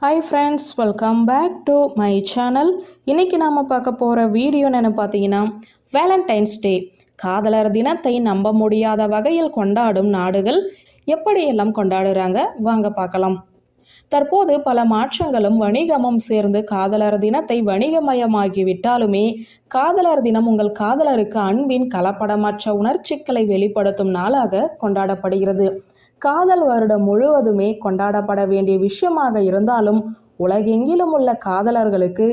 Hi friends, welcome back to my channel. இன்றைக்கி நாம் பார்க்க போகிற வீடியோ என்ன பார்த்தீங்கன்னா, வேலண்டைன்ஸ் டே காதலர் தினத்தை நம்ப முடியாத வகையில் கொண்டாடும் நாடுகள் எப்படியெல்லாம் கொண்டாடுறாங்க வாங்க பார்க்கலாம். தற்போது பல மாற்றங்களும் வணிகமும் சேர்ந்து காதலர் தினத்தை வணிகமயமாகிவிட்டாலுமே, காதலர் தினம் உங்கள் காதலருக்கு அன்பின் கலப்படமற்ற உணர்ச்சிகளை வெளிப்படுத்தும் நாளாக கொண்டாடப்படுகிறது. காதல் வருடம் முழுவதுமே கொண்டாடப்பட வேண்டிய விஷயமாக இருந்தாலும், உலகெங்கிலும் உள்ள காதலர்களுக்கு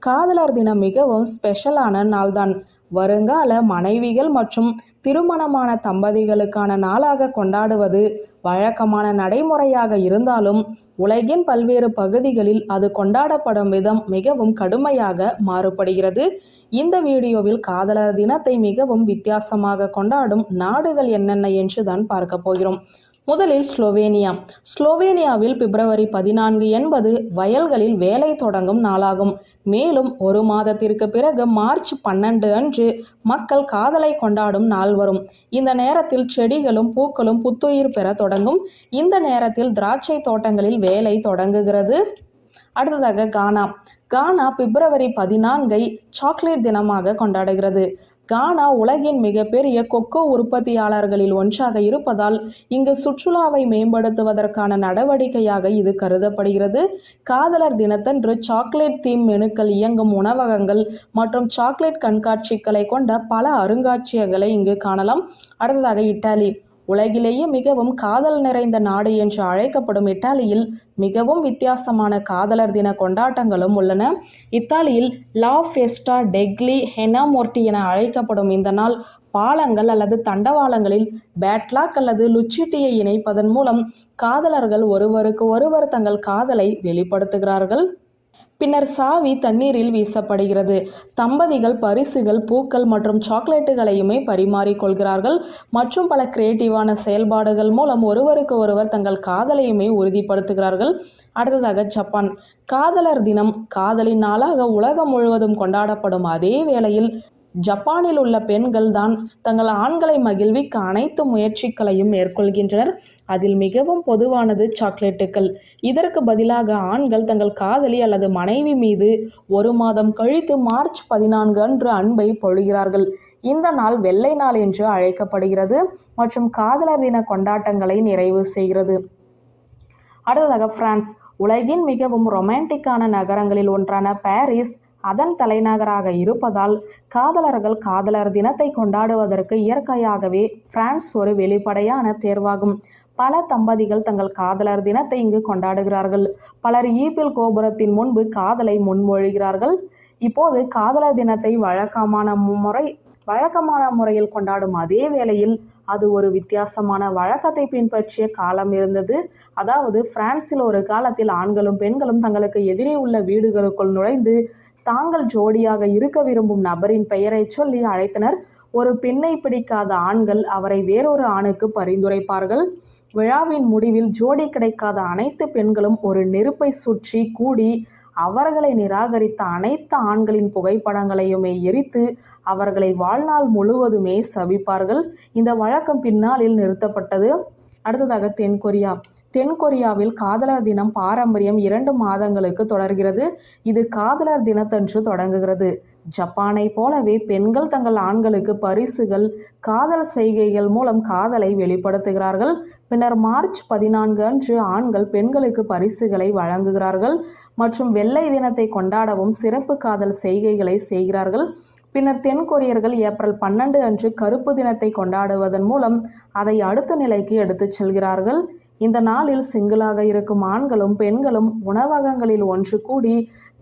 காதலர் தினம் மிகவும் ஸ்பெஷலான நாள்தான். வருங்கால மனைவிகள் மற்றும் திருமணமான தம்பதிகளுக்கான நாளாக கொண்டாடுவது வழக்கமான நடைமுறையாக இருந்தாலும், உலகின் பல்வேறு பகுதிகளில் அது கொண்டாடப்படும் விதம் மிகவும் கடுமையாக மாறுபடுகிறது. இந்த வீடியோவில் காதலர் தினத்தை மிகவும் வித்தியாசமாக கொண்டாடும் நாடுகள் என்னென்ன என்று தான் பார்க்க போகிறோம். முதலில் ஸ்லோவேனியா. ஸ்லோவேனியாவில் பிப்ரவரி 14 என்பது வயல்களில் வேலை தொடங்கும் நாளாகும். மேலும் ஒரு மாதத்திற்கு பிறகு மார்ச் 12 அன்று மக்கள் காதலை கொண்டாடும் நாள் வரும். இந்த நேரத்தில் செடிகளும் பூக்களும் புத்துயிர் பெற தொடங்கும். இந்த நேரத்தில் திராட்சை தோட்டங்களில் வேலை தொடங்குகிறது. அடுத்ததாக கானா. கானா பிப்ரவரி 14 சாக்லேட் தினமாக கொண்டாடுகிறது. கானா உலகின் மிகப்பெரிய கொக்கோ உற்பத்தியாளர்களில் ஒன்றாக இருப்பதால் இங்கு சுற்றுலாவை மேம்படுத்துவதற்கான நடவடிக்கையாக இது கருதப்படுகிறது. காதலர் தினத்தன்று சாக்லேட் தீம் மெனுக்கள் இயங்கும் உணவகங்கள் மற்றும் சாக்லேட் கண்காட்சிகளை கொண்ட பல அருங்காட்சியகங்களை இங்கு காணலாம். அடுத்ததாக இத்தாலி. உலகிலேயே மிகவும் காதல் நிறைந்த நாடு என்று அழைக்கப்படும் இத்தாலியில் மிகவும் வித்தியாசமான காதலர் தின கொண்டாட்டங்களும் உள்ளன. இத்தாலியில் லா ஃபெஸ்டா டெக்லி ஹெனாமோர்டி என அழைக்கப்படும் இந்த நாள் பாலங்கள் அல்லது தண்டவாளங்களில் பேட்லாக் அல்லது லுச்சிட்டியை இணைப்பதன் மூலம் காதலர்கள் ஒருவருக்கு ஒருவர் தங்கள் காதலை வெளிப்படுத்துகிறார்கள். பின்னர் சாவி தண்ணீரில் வீசப்படுகிறது. தம்பதிகள் பரிசுகள், பூக்கள் மற்றும் சாக்லேட்டுகளையுமே பரிமாறிக்கொள்கிறார்கள். மற்றும் பல கிரியேட்டிவான செயல்பாடுகள் மூலம் ஒருவருக்கு ஒருவர் தங்கள் காதலையுமே உறுதிப்படுத்துகிறார்கள். அடுத்ததாக ஜப்பான். காதலர் தினம் காதலின் நாளாக உலகம் முழுவதும் கொண்டாடப்படும் அதே வேளையில் ஜப்பானில் உள்ள பெண்கள் தான் தங்கள் ஆண்களை மகிழ்விக்க அனைத்து முயற்சிகளையும் மேற்கொள்கின்றனர். அதில் மிகவும் பொதுவானது சாக்லேட்டுகள். இதற்கு பதிலாக ஆண்கள் தங்கள் காதலி அல்லது மனைவி மீது ஒரு மாதம் கழித்து மார்ச் 14 அன்று அன்பை பொழிகிறார்கள். இந்த நாள் வெள்ளை நாள் என்று அழைக்கப்படுகிறது மற்றும் காதலர் தின கொண்டாட்டங்களை நிறைவு செய்கிறது. அடுத்ததாக பிரான்ஸ். உலகின் மிகவும் ரொமான்டிக்கான நகரங்களில் ஒன்றான பாரிஸ் அதன் தலைநகராக இருப்பதால் காதலர்கள் காதலர் தினத்தை கொண்டாடுவதற்கு இயற்கையாகவே பிரான்ஸ் ஒரு வெளிப்படையான தேர்வாகும். பல தம்பதிகள் தங்கள் காதலர் தினத்தை இங்கு கொண்டாடுகிறார்கள். பலர் ஈபில் கோபுரத்தின் முன்பு காதலை முன்மொழிகிறார்கள். இப்போது காதலர் தினத்தை வழக்கமான முறையில் கொண்டாடும் அதே வேளையில் அது ஒரு வித்தியாசமான வழக்கத்தை பின்பற்றிய காலம் இருந்தது. அதாவது பிரான்சில் ஒரு காலத்தில் ஆண்களும் பெண்களும் தங்களுக்கு எதிரே உள்ள வீடுகளுக்குள் நுழைந்து தாங்கள் ஜோடியாக இருக்க விரும்பும் நபரின் பெயரை சொல்லி அழைத்தனர். ஒரு பெண்ணை பிடிக்காத ஆண்கள் அவரை வேறொரு ஆணுக்கு பரிந்துரைப்பார்கள். விழாவின் முடிவில் ஜோடி கிடைக்காத அனைத்து பெண்களும் ஒரு நெருப்பை சுற்றி கூடி அவர்களை நிராகரித்த அனைத்து ஆண்களின் புகைப்படங்களையுமே எரித்து அவர்களை வாழ்நாள் முழுவதுமே சபிப்பார்கள். இந்த வழக்கம் பின்னாளில் நிறுத்தப்பட்டது. அடுத்ததாக தென்கொரியா. தென்கொரியாவில் காதலர் தினம் பாரம்பரியம் 2 மாதங்களுக்கு தொடர்கிறது. இது காதலர் தினத்தன்று தொடங்குகிறது. ஜப்பானை போலவே பெண்கள் தங்கள் ஆண்களுக்கு பரிசுகள், காதல் செய்கைகள் மூலம் காதலை வெளிப்படுத்துகிறார்கள். பின்னர் மார்ச் 14 அன்று ஆண்கள் பெண்களுக்கு பரிசுகளை வழங்குகிறார்கள் மற்றும் வெள்ளை தினத்தை கொண்டாடவும் சிறப்பு காதல் செய்கைகளை செய்கிறார்கள். பின்னர் தென்கொரியர்கள் ஏப்ரல் 12 அன்று கருப்பு தினத்தை கொண்டாடுவதன் மூலம் அதை அடுத்த நிலைக்கு எடுத்துச் செல்கிறார்கள். இந்த நாளில் சிங்கிளாக இருக்கும் ஆண்களும் பெண்களும் உணவகங்களில் ஒன்று கூடி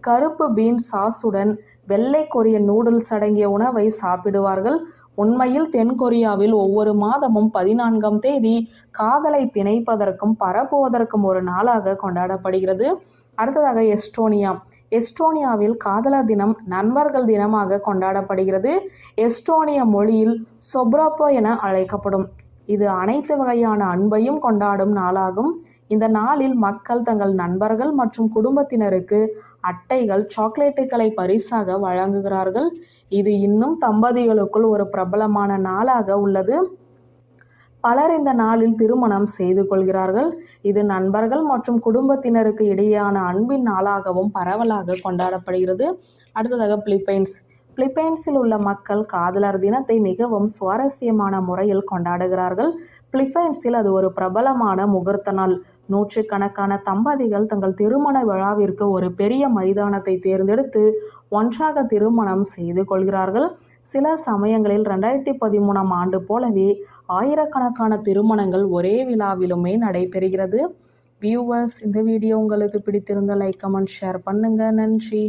கருப்பு பீன் சாஸுடன் வெள்ளை கொரியன் நூடுல்ஸ் அடங்கிய உணவை சாப்பிடுவார்கள். உண்மையில் தென்கொரியாவில் ஒவ்வொரு மாதமும் 14ஆம் தேதி காதலை பிணைப்பதற்கும் பரப்புவதற்கும் ஒரு நாளாக கொண்டாடப்படுகிறது. அடுத்ததாக எஸ்டோனியா. எஸ்டோனியாவில் காதலர் தினம் நண்பர்கள் தினமாக கொண்டாடப்படுகிறது. எஸ்டோனிய மொழியில் சொப்ராப்போ என அழைக்கப்படும். இது அனைத்து வகையான அன்பையும் கொண்டாடும் நாளாகும். இந்த நாளில் மக்கள் தங்கள் நண்பர்கள் மற்றும் குடும்பத்தினருக்கு அட்டைகள், சாக்லேட்டுகளை பரிசாக வழங்குகிறார்கள். இது இன்னும் தம்பதிகளுக்குள் ஒரு பிரபலமான நாளாக உள்ளது. பலர் இந்த நாளில் திருமணம் செய்து கொள்கிறார்கள். இது நண்பர்கள் மற்றும் குடும்பத்தினருக்கு இடையேயான அன்பின் நாளாகவும் பரவலாக கொண்டாடப்படுகிறது. அடுத்ததாக பிலிப்பைன்ஸ். பிலிப்பைன்ஸில் உள்ள மக்கள் காதலர் தினத்தை மிகவும் சுவாரஸ்யமான முறையில் கொண்டாடுகிறார்கள். பிலிப்பைன்ஸில் அது ஒரு பிரபலமான முகூர்த்த நாள். நூற்றுக்கணக்கான தம்பதிகள் தங்கள் திருமண விழாவிற்கு ஒரு பெரிய மைதானத்தை தேர்ந்தெடுத்து ஒன்றாக திருமணம் செய்து கொள்கிறார்கள். சில சமயங்களில் 2013ஆம் ஆண்டு போலவே ஆயிரக்கணக்கான திருமணங்கள் ஒரே விழாவிலுமே நடைபெறுகிறது. வியூவர்ஸ், இந்த வீடியோ உங்களுக்கு பிடித்திருந்த லைக், கமெண்ட், ஷேர் பண்ணுங்க. நன்றி.